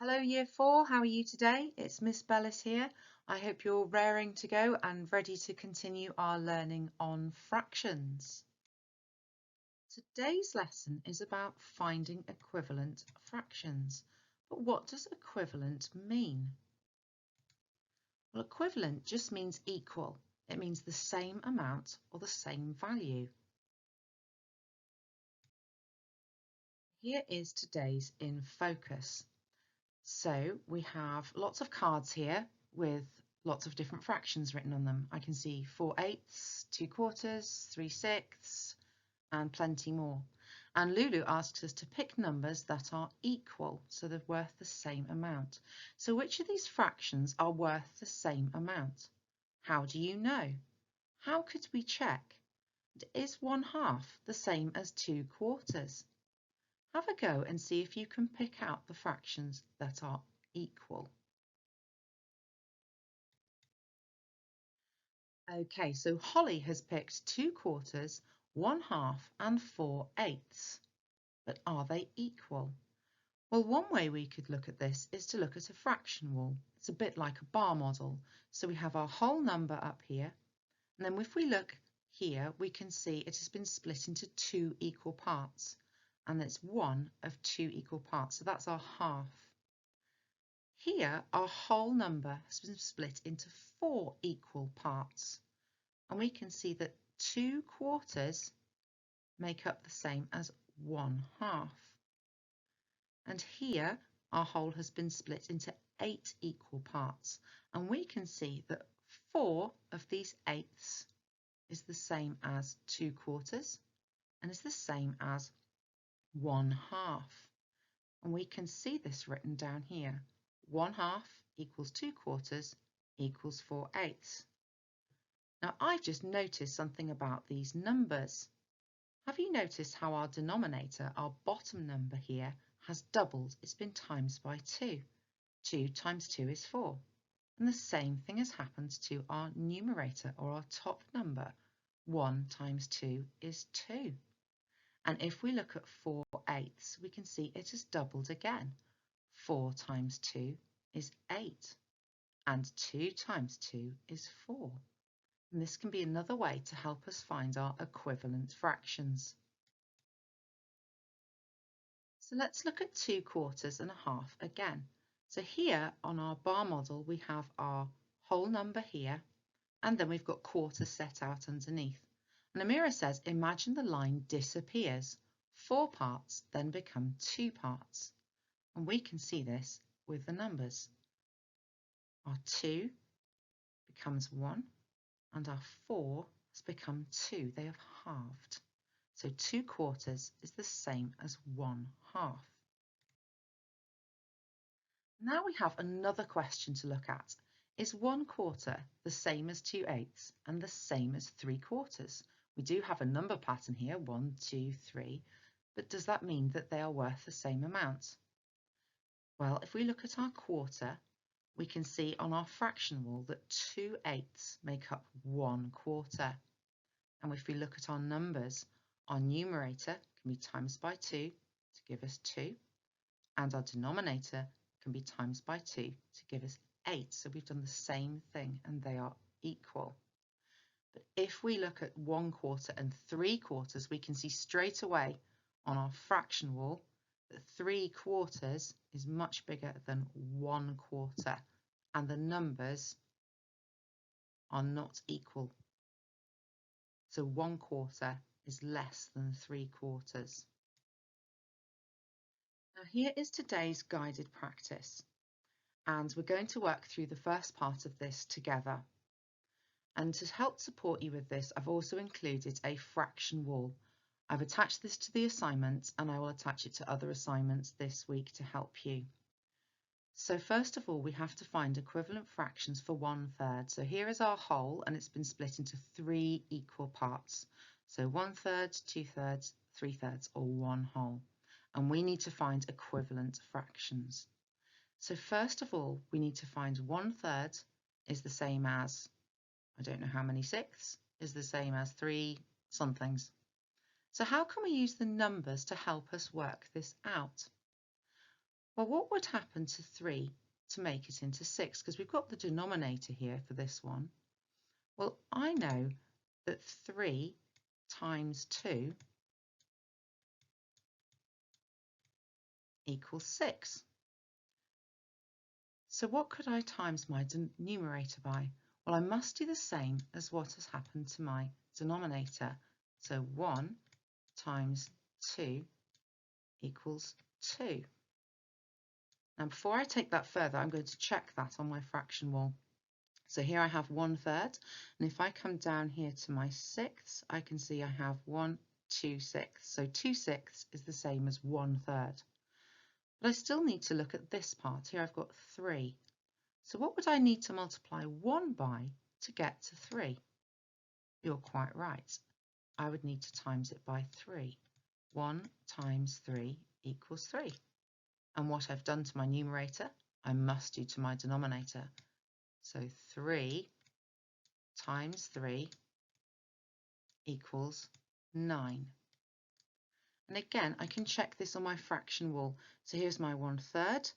Hello Year 4, how are you today? It's Miss Bellis here. I hope you're raring to go and ready to continue our learning on fractions. Today's lesson is about finding equivalent fractions. But what does equivalent mean? Well, equivalent just means equal. It means the same amount or the same value. Here is today's in focus. So we have lots of cards here with lots of different fractions written on them. I can see 4/8, 2/4, 3/6, and plenty more. And Lulu asks us to pick numbers that are equal, so they're worth the same amount. So which of these fractions are worth the same amount? How do you know? How could we check? Is 1/2 the same as 2/4? Have a go and see if you can pick out the fractions that are equal. Okay, so Holly has picked 2/4, 1/2 and 4/8. But are they equal? Well, one way we could look at this is to look at a fraction wall. It's a bit like a bar model. So we have our whole number up here, and then if we look here, we can see it has been split into 2 equal parts. And it's one of 2 equal parts, so that's our half. Here, our whole number has been split into 4 equal parts, and we can see that 2/4 make up the same as 1/2. And here, our whole has been split into 8 equal parts, and we can see that 4 of these eighths is the same as 2/4 and is the same as 1/2. And we can see this written down here. 1/2 equals 2/4 equals 4/8. Now I've just noticed something about these numbers. Have you noticed how our denominator, our bottom number here, has doubled? It's been times by 2. 2 times 2 is 4. And the same thing has happened to our numerator, or our top number. 1 times 2 is 2. And if we look at 4/8, we can see it has doubled again. 4 times 2 is 8, and 2 times 2 is 4. And this can be another way to help us find our equivalent fractions. So let's look at 2/4 and 1/2 again. So here on our bar model, we have our whole number here, and then we've got quarters set out underneath. And Amira says, imagine the line disappears. 4 parts then become 2 parts. And we can see this with the numbers. Our 2 becomes 1, and our 4 has become 2. They have halved. So 2/4 is the same as 1/2. Now we have another question to look at. Is 1/4 the same as 2/8 and the same as 3/4? We do have a number pattern here, 1, 2, 3, but does that mean that they are worth the same amount? Well, if we look at our quarter, we can see on our fraction wall that 2/8 make up 1/4. And if we look at our numbers, our numerator can be times by 2 to give us 2, and our denominator can be times by 2 to give us 8. So we've done the same thing and they are equal. But if we look at 1/4 and 3/4, we can see straight away on our fraction wall that 3/4 is much bigger than 1/4, and the numbers are not equal. So 1/4 is less than 3/4. Now here is today's guided practice, and we're going to work through the first part of this together. And to help support you with this, I've also included a fraction wall. I've attached this to the assignment, and I will attach it to other assignments this week to help you. So first of all, we have to find equivalent fractions for 1/3. So here is our whole, and it's been split into 3 equal parts. So 1/3, 2/3, 3/3, or 1 whole. And we need to find equivalent fractions. So first of all, we need to find 1/3 is the same as, I don't know how many sixths, is the same as 3 somethings. So how can we use the numbers to help us work this out? Well, what would happen to 3 to make it into 6? Because we've got the denominator here for this one. Well, I know that 3 times 2 equals 6. So what could I times my numerator by? Well, I must do the same as what has happened to my denominator. So 1 times 2 equals 2. Now, before I take that further, I'm going to check that on my fraction wall. So here I have 1/3, and if I come down here to my sixths, I can see I have 1 2/6. So 2/6 is the same as 1/3. But I still need to look at this part. Here I've got 3. So what would I need to multiply 1 by to get to 3? You're quite right. I would need to times it by 3. 1 times 3 equals 3. And what I've done to my numerator, I must do to my denominator. So 3 times 3 equals 9. And again, I can check this on my fraction wall. So here's my 1/3.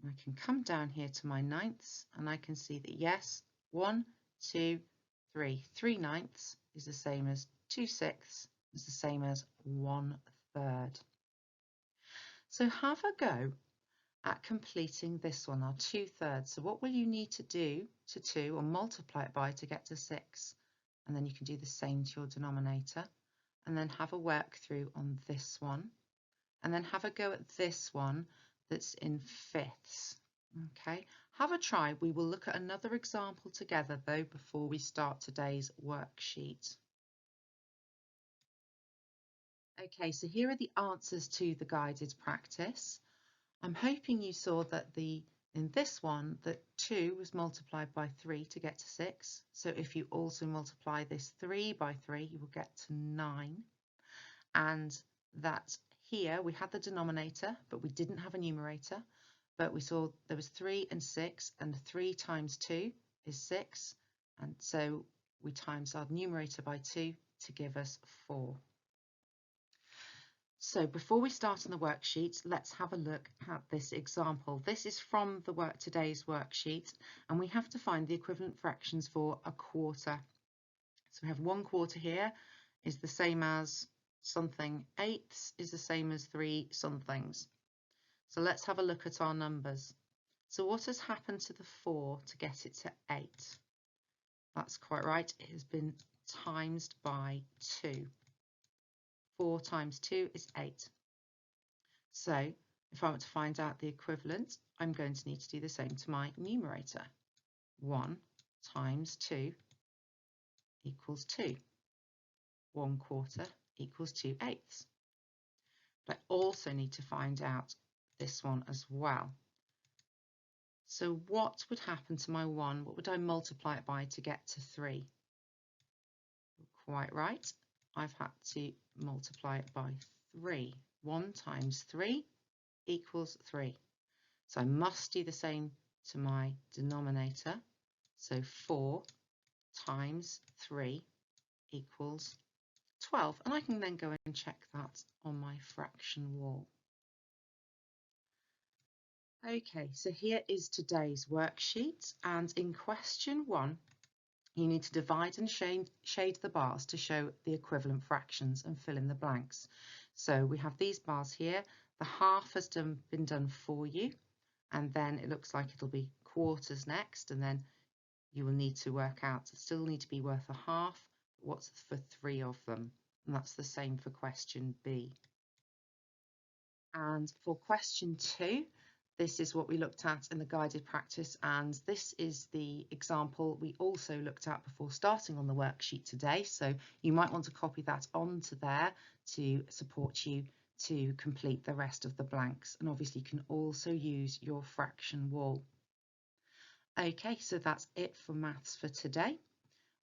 I can come down here to my ninths and I can see that yes, 1, 2, 3. 3/9 is the same as 2/6 is the same as 1/3. So have a go at completing this one, our 2/3. So what will you need to do to 2 or multiply it by to get to 6? And then you can do the same to your denominator and then have a work through on this one and then have a go at this one that's in fifths. Okay, have a try. We will look at another example together though before we start today's worksheet. Okay, so here are the answers to the guided practice. I'm hoping you saw that in this one that 2 was multiplied by 3 to get to 6. So if you also multiply this 3 by 3, you will get to 9. And that here we had the denominator, but we didn't have a numerator. But we saw there was 3 and 6, and 3 times 2 is 6. And so we times our numerator by 2 to give us 4. So before we start on the worksheet, let's have a look at this example. This is from today's worksheet, and we have to find the equivalent fractions for a quarter. So we have 1/4 here is the same as something. 8ths is the same as 3 somethings. So let's have a look at our numbers. So what has happened to the 4 to get it to 8? That's quite right. It has been timesed by 2. 4 times 2 is 8. So if I want to find out the equivalent, I'm going to need to do the same to my numerator. 1 times 2 equals 2. 1/4 equals 2/8. But I also need to find out this one as well. So what would happen to my 1? What would I multiply it by to get to 3? Quite right. I've had to multiply it by 3. 1 times 3 equals 3. So I must do the same to my denominator. So 4 times 3 equals 12. And I can then go and check that on my fraction wall. Okay, so here is today's worksheet. And in question 1, you need to divide and shade the bars to show the equivalent fractions and fill in the blanks. So we have these bars here. The half has been done for you, and then it looks like it'll be quarters next, and then you will need to work out, still need to be worth a half, what's for 3 of them, and that's the same for question B. And for question 2, this is what we looked at in the guided practice, and this is the example we also looked at before starting on the worksheet today. So you might want to copy that onto there to support you to complete the rest of the blanks. And obviously you can also use your fraction wall. Okay, so that's it for maths for today.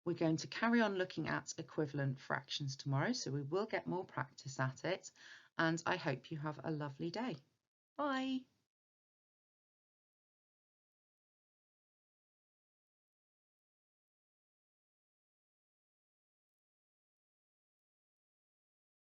We're going to carry on looking at equivalent fractions tomorrow, so we will get more practice at it. And I hope you have a lovely day. Bye.